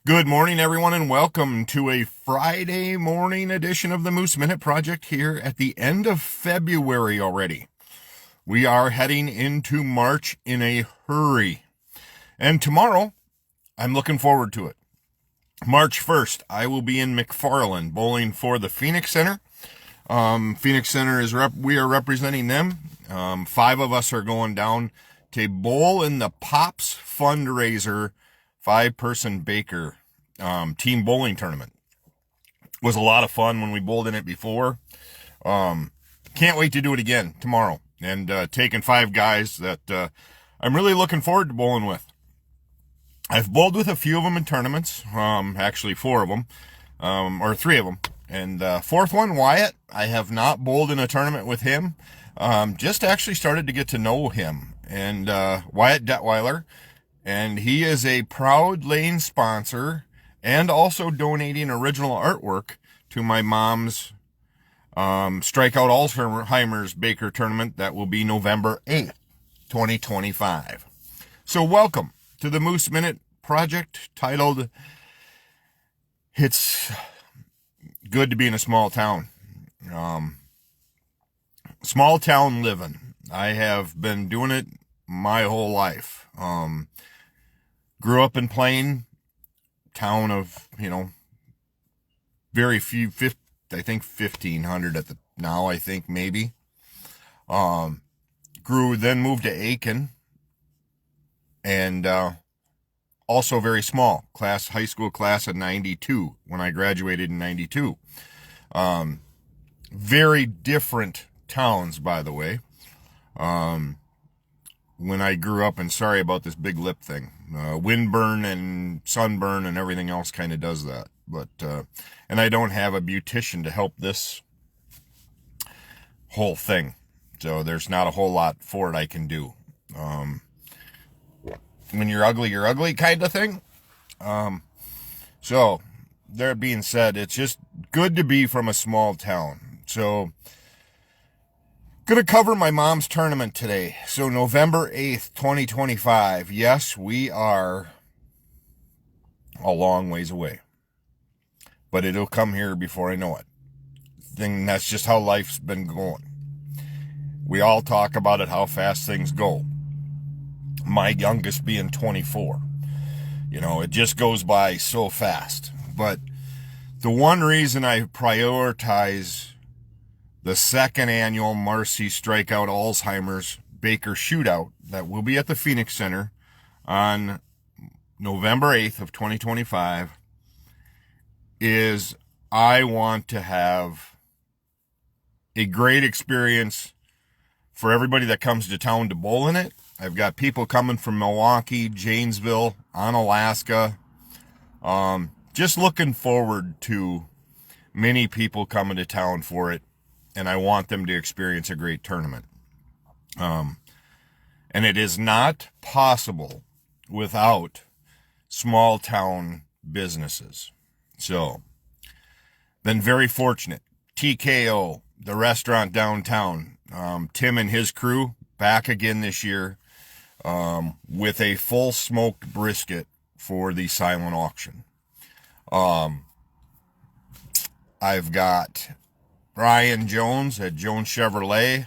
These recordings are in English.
Good morning, everyone, and welcome to a Friday morning edition of the Moose Minute Project here at the end of February already. We are heading into March in a hurry. And tomorrow, I'm looking forward to it. March 1st, I will be in McFarland bowling for the Phoenix Center. Phoenix Center we are representing them. 5 of us are going down to bowl in the Pops fundraiser 5-person Baker team bowling tournament. It was a lot of fun when we bowled in it before. Can't wait to do it again tomorrow, and taking 5 guys that I'm really looking forward to bowling with. I've bowled with a few of them in tournaments, actually 4 of them, or 3 of them, and 4th one, Wyatt, I have not bowled in a tournament with him. Just actually started to get to know him, and Wyatt Detweiler, and he is a proud lane sponsor and also donating original artwork to my mom's Strikeout Alzheimer's Baker tournament that will be November 8th, 2025. So welcome to the Moose Minute Project, titled It's Good to Be in a Small Town. Small town living. I have been doing it my whole life. Grew up in Plain, town of, very few, I think 1,500 at the now, I think maybe. Then moved to Aiken, and also very small, high school class of 92 when I graduated in 92. Very different towns, by the way. When I grew up, and sorry about this big lip thing, windburn and sunburn and everything else kind of does that. But, and I don't have a beautician to help this whole thing. So there's not a whole lot for it I can do. When you're ugly kind of thing. So that being said, it's just good to be from a small town. So gonna cover my mom's tournament today. So November 8th, 2025. Yes, we are a long ways away, but it'll come here before I know it. That's just how life's been going. We all talk about it, how fast things go. My youngest being 24. It just goes by so fast. But the one reason I prioritize the 2nd annual Marcy Strikeout Alzheimer's Baker Shootout that will be at the Phoenix Center on November 8th of 2025 is I want to have a great experience for everybody that comes to town to bowl in it. I've got people coming from Milwaukee, Janesville, Onalaska. Just looking forward to many people coming to town for it, and I want them to experience a great tournament. And it is not possible without small town businesses. So, been very fortunate. TKO, the restaurant downtown, Tim and his crew back again this year with a full smoked brisket for the silent auction. I've got Brian Jones at Jones Chevrolet.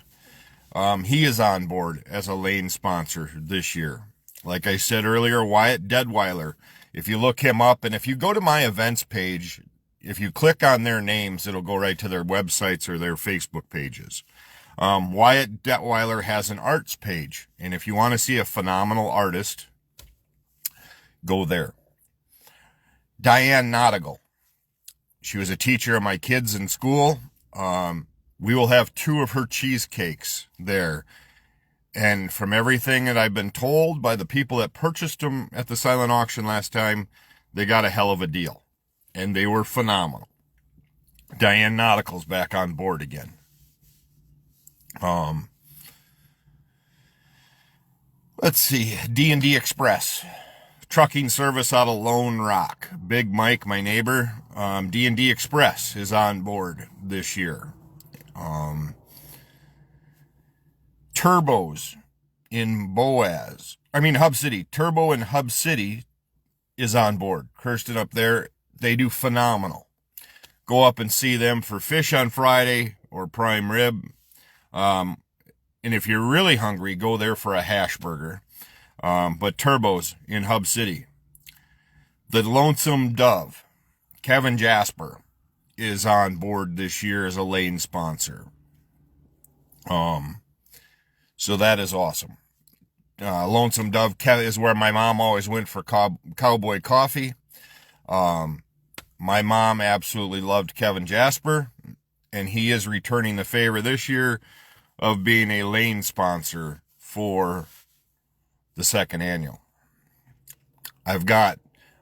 He is on board as a lane sponsor this year. Like I said earlier, Wyatt Detweiler. If you look him up, and if you go to my events page, if you click on their names, it'll go right to their websites or their Facebook pages. Wyatt Detweiler has an arts page, and if you want to see a phenomenal artist, go there. Diane Nottigal. She was a teacher of my kids in school. We will have 2 of her cheesecakes there. And from everything that I've been told by the people that purchased them at the silent auction last time, they got a hell of a deal. And they were phenomenal. Diane Nautigal's back on board again. Let's see. D&D Express. Trucking service out of Lone Rock. Big Mike, my neighbor. D&D Express is on board this year. Turbos in Hub City. Turbo in Hub City is on board. Kirsten up there, they do phenomenal. Go up and see them for fish on Friday or prime rib. And if you're really hungry, go there for a hash burger. But Turbo's in Hub City. The Lonesome Dove, Kevin Jasper, is on board this year as a lane sponsor. So that is awesome. Lonesome Dove is where my mom always went for cowboy coffee. My mom absolutely loved Kevin Jasper, and he is returning the favor this year of being a lane sponsor for the second annual. I've got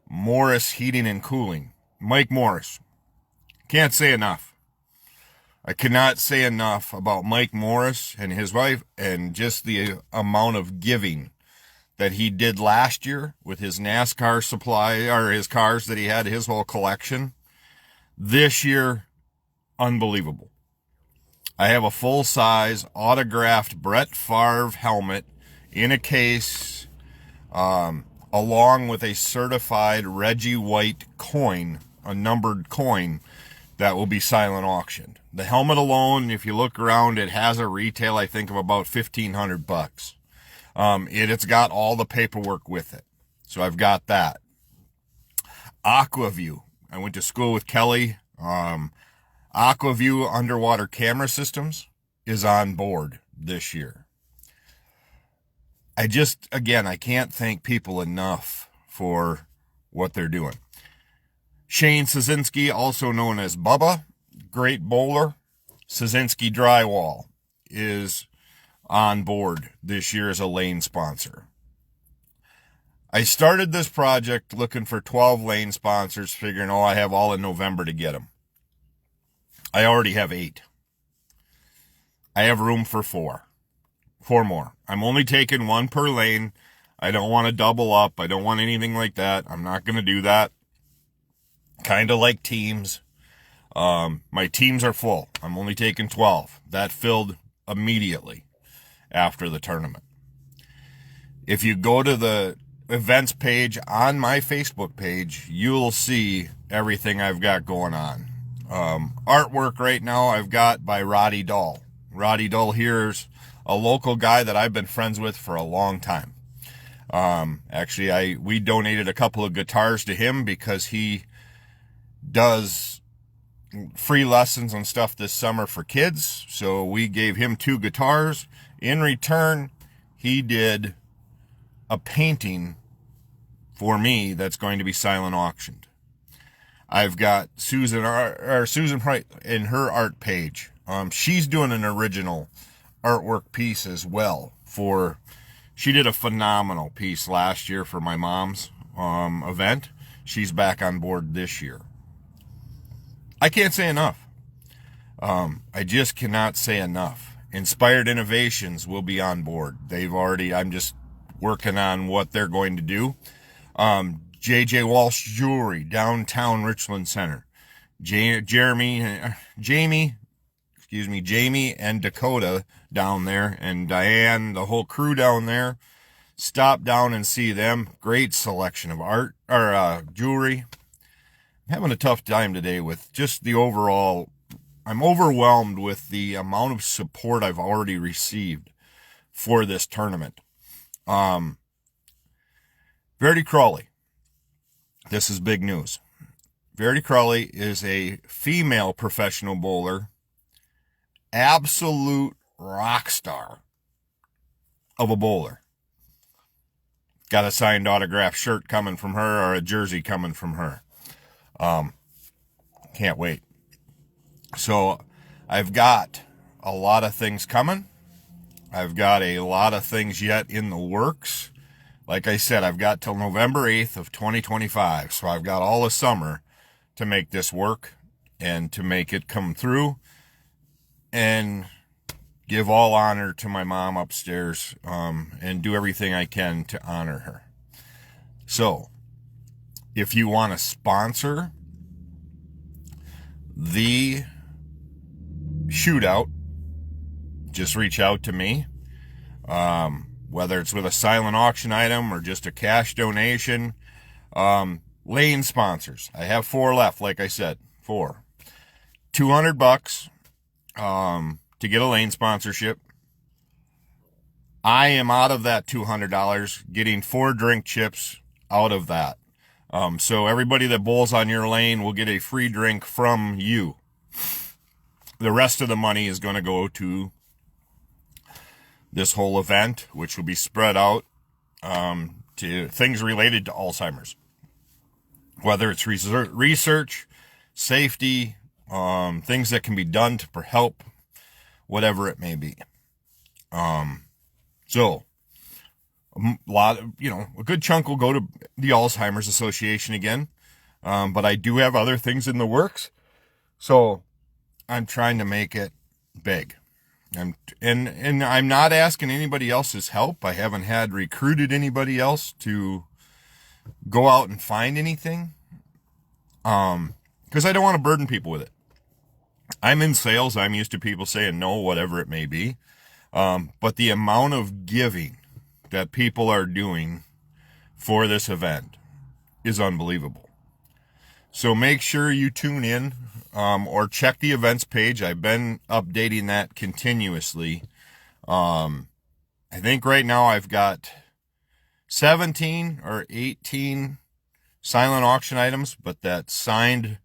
Morris Heating and Cooling. Mike Morris. Can't say enough. I cannot say enough about Mike Morris and his wife and just the amount of giving that he did last year with his NASCAR supply, or his cars that he had, his whole collection. This year, unbelievable. I have a full-size autographed Brett Favre helmet in a case, along with a certified Reggie White coin, a numbered coin, that will be silent auctioned. The helmet alone, if you look around, it has a retail, I think, of about $1,500. It's got all the paperwork with it. So I've got that. Aquaview. I went to school with Kelly. Aquaview underwater camera systems is on board this year. I can't thank people enough for what they're doing. Shane Szynski, also known as Bubba, great bowler. Szynski Drywall is on board this year as a lane sponsor. I started this project looking for 12 lane sponsors, figuring, I have all in November to get them. I already have 8. I have room for 4 more. I'm only taking 1 per lane. I don't want to double up. I don't want anything like that. I'm not going to do that. Kind of like teams. My teams are full. I'm only taking 12. That filled immediately after the tournament. If you go to the events page on my Facebook page, you'll see everything I've got going on. Artwork right now I've got by Roddy Dull. Roddy Dull here's a local guy that I've been friends with for a long time. We donated a couple of guitars to him because he does free lessons and stuff this summer for kids. So we gave him 2 guitars. In return, he did a painting for me that's going to be silent auctioned. I've got Susan Price in her art page. She's doing an original artwork piece as well. She did a phenomenal piece last year for my mom's event. She's back on board this year. I can't say enough. I just cannot say enough. Inspired Innovations will be on board. I'm just working on what they're going to do. JJ Walsh Jewelry, downtown Richland Center. Jamie and Dakota down there, and Diane, the whole crew down there. Stop down and see them. Great selection of jewelry. I'm having a tough time today with just the overall. I'm overwhelmed with the amount of support I've already received for this tournament. Verity Crawley. This is big news. Verity Crawley is a female professional bowler, absolute rock star of a bowler. Got a signed autograph shirt coming from her, or a jersey coming from her. Can't wait. So I've got a lot of things coming. I've got a lot of things yet in the works. Like I said, I've got till November 8th of 2025. So I've got all the summer to make this work and to make it come through and give all honor to my mom upstairs, and do everything I can to honor her. So if you want to sponsor the shootout, just reach out to me. Whether it's with a silent auction item or just a cash donation, Lane sponsors. I have 4 left, like I said. 4. $200 to get a lane sponsorship. I am out of that $200, getting 4 drink chips out of that. So everybody that bowls on your lane will get a free drink from you. The rest of the money is going to go to this whole event, which will be spread out to things related to Alzheimer's. Whether it's research, safety, things that can be done to help, whatever it may be. So a good chunk will go to the Alzheimer's Association again. But I do have other things in the works. So I'm trying to make it big. And I'm not asking anybody else's help. I haven't had recruited anybody else to go out and find anything. Because I don't want to burden people with it. I'm in sales. I'm used to people saying no, whatever it may be. But the amount of giving that people are doing for this event is unbelievable. So make sure you tune in, or check the events page. I've been updating that continuously. I think right now I've got 17 or 18 silent auction items, but that signed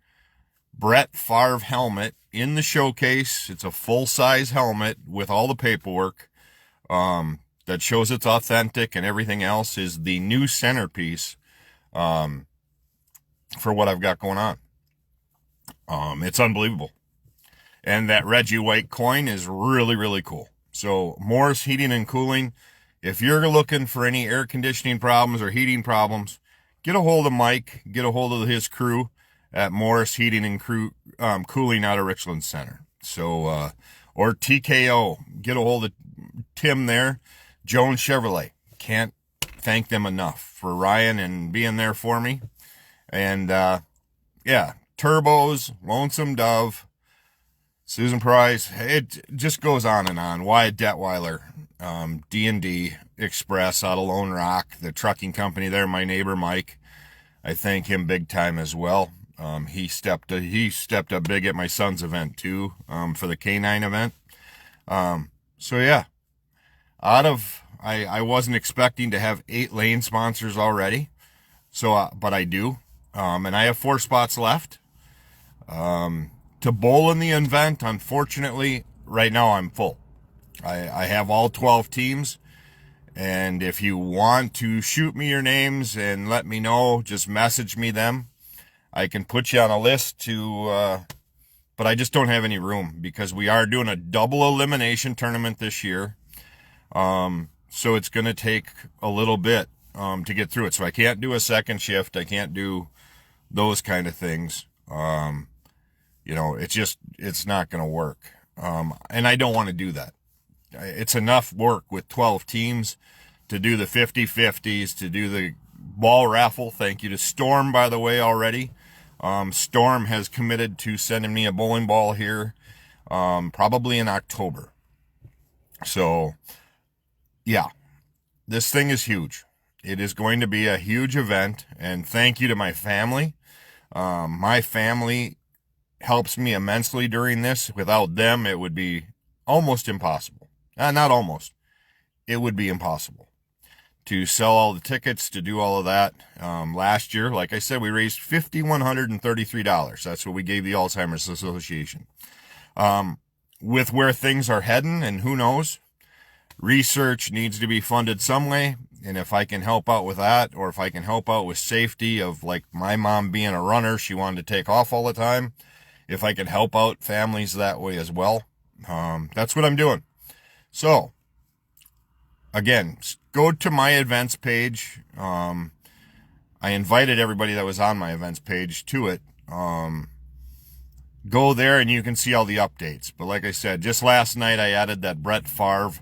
Brett Favre helmet in the showcase. It's a full-size helmet with all the paperwork that shows it's authentic, and everything else is the new centerpiece for what I've got going on. It's unbelievable. And that Reggie White coin is really, really cool. So Morris Heating and Cooling, if you're looking for any air conditioning problems or heating problems, get a hold of Mike, get a hold of his crew at Morris Heating and Cooling out of Richland Center. So, or TKO, get a hold of Tim there. Jones Chevrolet, can't thank them enough for Ryan and being there for me. And, yeah, Turbos, Lonesome Dove, Susan Price, it just goes on and on. Wyatt Detweiler, D&D Express out of Lone Rock, the trucking company there, my neighbor Mike, I thank him big time as well. He stepped up big at my son's event too, for the K9 event. So yeah, I wasn't expecting to have 8 lane sponsors already. So, but I do. And I have 4 spots left. To bowl in the event, unfortunately, right now I'm full. I have all 12 teams. And if you want to shoot me your names and let me know, just message me them. I can put you on a list to, but I just don't have any room because we are doing a double elimination tournament this year. So it's going to take a little bit, to get through it. So I can't do a second shift. I can't do those kind of things. It's not going to work. And I don't want to do that. It's enough work with 12 teams to do the 50-50s, to do the ball raffle. Thank you to Storm, by the way, already. Storm has committed to sending me a bowling ball here, probably in October. So, yeah, this thing is huge. It is going to be a huge event, and thank you to my family. My family helps me immensely during this. Without them, it would be almost impossible. Not almost. It would be impossible to sell all the tickets, to do all of that. Last year, like I said, we raised $5,133. That's what we gave the Alzheimer's Association. With where things are heading, and who knows, research needs to be funded some way. And if I can help out with that, or if I can help out with safety of, like, my mom being a runner, she wanted to take off all the time. If I can help out families that way as well, that's what I'm doing. So, again, go to my events page. I invited everybody that was on my events page to it. Go there and you can see all the updates. But like I said, just last night I added that Brett Favre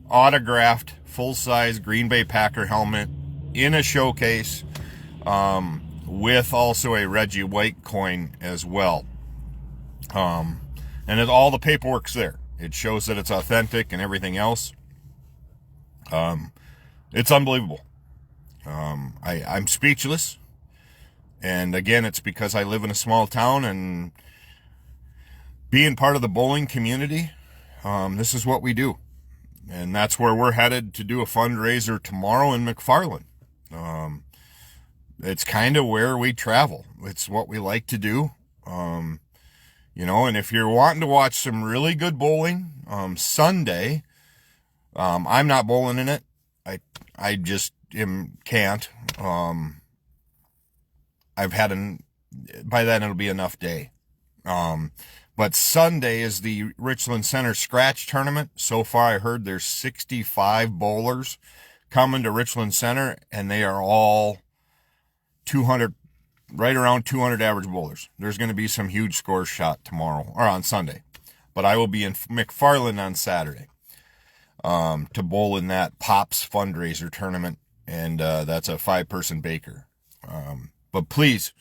autographed full-size Green Bay Packer helmet in a showcase, with also a Reggie White coin as well. And all the paperwork's there. It shows that it's authentic and everything else. It's unbelievable. I'm speechless. And again, it's because I live in a small town and being part of the bowling community, this is what we do. And that's where we're headed to do a fundraiser tomorrow in McFarland. It's kind of where we travel. It's what we like to do. And if you're wanting to watch some really good bowling, Sunday, I'm not bowling in it. I just can't. By then it'll be enough day. But Sunday is the Richland Center Scratch Tournament. So far I heard there's 65 bowlers coming to Richland Center, and they are all 200, right around 200 average bowlers. There's going to be some huge scores shot tomorrow, or on Sunday. But I will be in McFarland on Saturday to bowl in that Pops fundraiser tournament, and that's a 5-person baker. But please,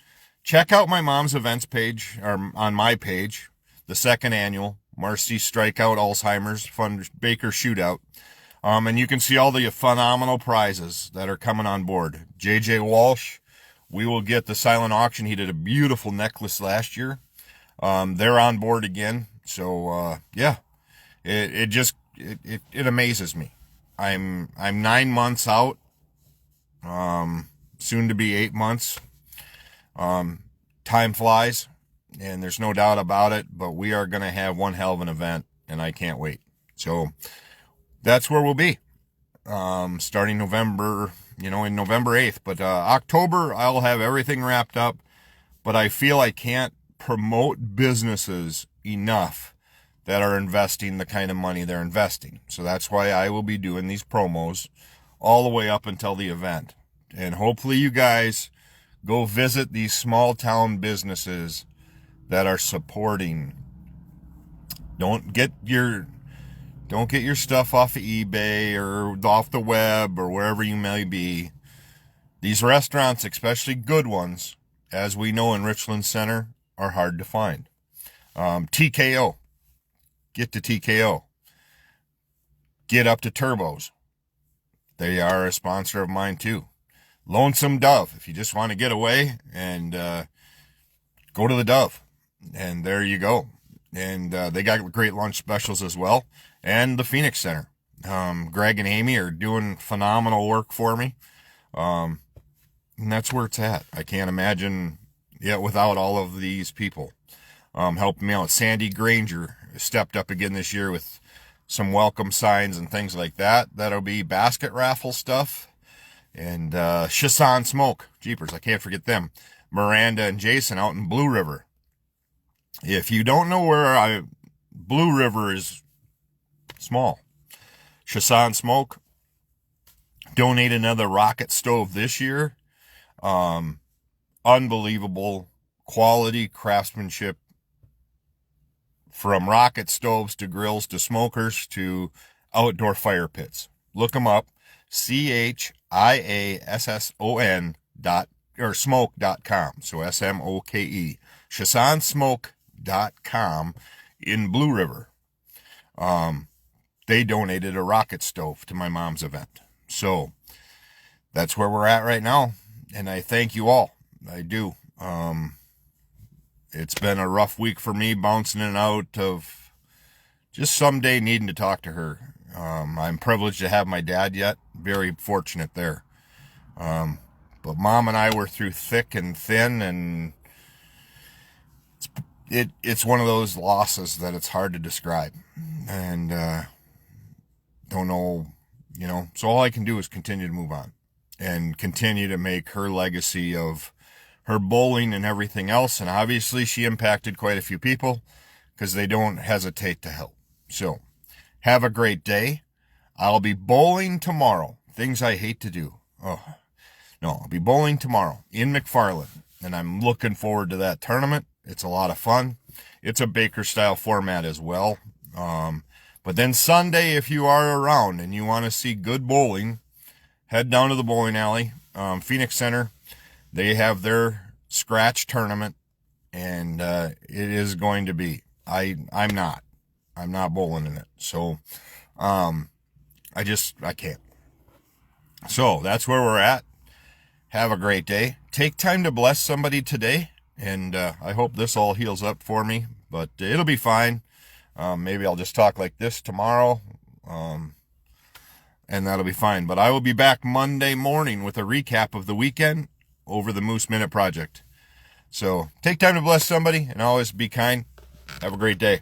check out my mom's events page, or on my page, the second annual Marcy Strikeout Alzheimer's Fund Baker Shootout. And you can see all the phenomenal prizes that are coming on board. JJ Walsh, we will get the silent auction. He did a beautiful necklace last year. They're on board again. So, yeah, it amazes me. I'm 9 months out, soon to be 8 months. Time flies, and there's no doubt about it, but we are going to have one hell of an event, and I can't wait. So that's where we'll be, starting November, in November 8th. But October, I'll have everything wrapped up, but I feel I can't promote businesses enough that are investing the kind of money they're investing. So that's why I will be doing these promos all the way up until the event. And hopefully you guys go visit these small town businesses that are supporting. Don't get your stuff off of eBay or off the web or wherever you may be. These restaurants, especially good ones, as we know in Richland Center, are hard to find. TKO. Get to TKO. Get up to Turbos. They are a sponsor of mine too. Lonesome Dove, if you just want to get away, and go to the Dove, and there you go. And they got great lunch specials as well. And the Phoenix Center, Greg and Amy are doing phenomenal work for me, and that's where it's at. I can't imagine it without all of these people helping me out. Sandy Granger stepped up again this year with some welcome signs and things like that. That'll be basket raffle stuff. And Shasan Smoke, jeepers, I can't forget them. Miranda and Jason out in Blue River. If you don't know where Blue River is small. Shasan Smoke donated another rocket stove this year. Unbelievable quality craftsmanship, from rocket stoves to grills to smokers to outdoor fire pits. Look them up. CHIASSON smoke.com. So SMOKE. ShasanSmoke.com in Blue River. They donated a rocket stove to my mom's event. So that's where we're at right now. And I thank you all. I do. It's been a rough week for me, bouncing in and out of just someday needing to talk to her. I'm privileged to have my dad yet. Very fortunate there. But Mom and I were through thick and thin, and it's one of those losses that it's hard to describe. And don't know, so all I can do is continue to move on and continue to make her legacy of her bowling and everything else. And obviously she impacted quite a few people because they don't hesitate to help. So have a great day. I'll be bowling tomorrow. Things I hate to do. I'll be bowling tomorrow in McFarland, and I'm looking forward to that tournament. It's a lot of fun. It's a Baker style format as well. But then Sunday, if you are around and you want to see good bowling, head down to the bowling alley, Phoenix Center. They have their scratch tournament, and it is going to be. I'm not bowling in it. So, I can't. So that's where we're at. Have a great day. Take time to bless somebody today, and I hope this all heals up for me, but it'll be fine. Maybe I'll just talk like this tomorrow, and that'll be fine. But I will be back Monday morning with a recap of the weekend over the Moose Minute Project. So take time to bless somebody, and always be kind. Have a great day.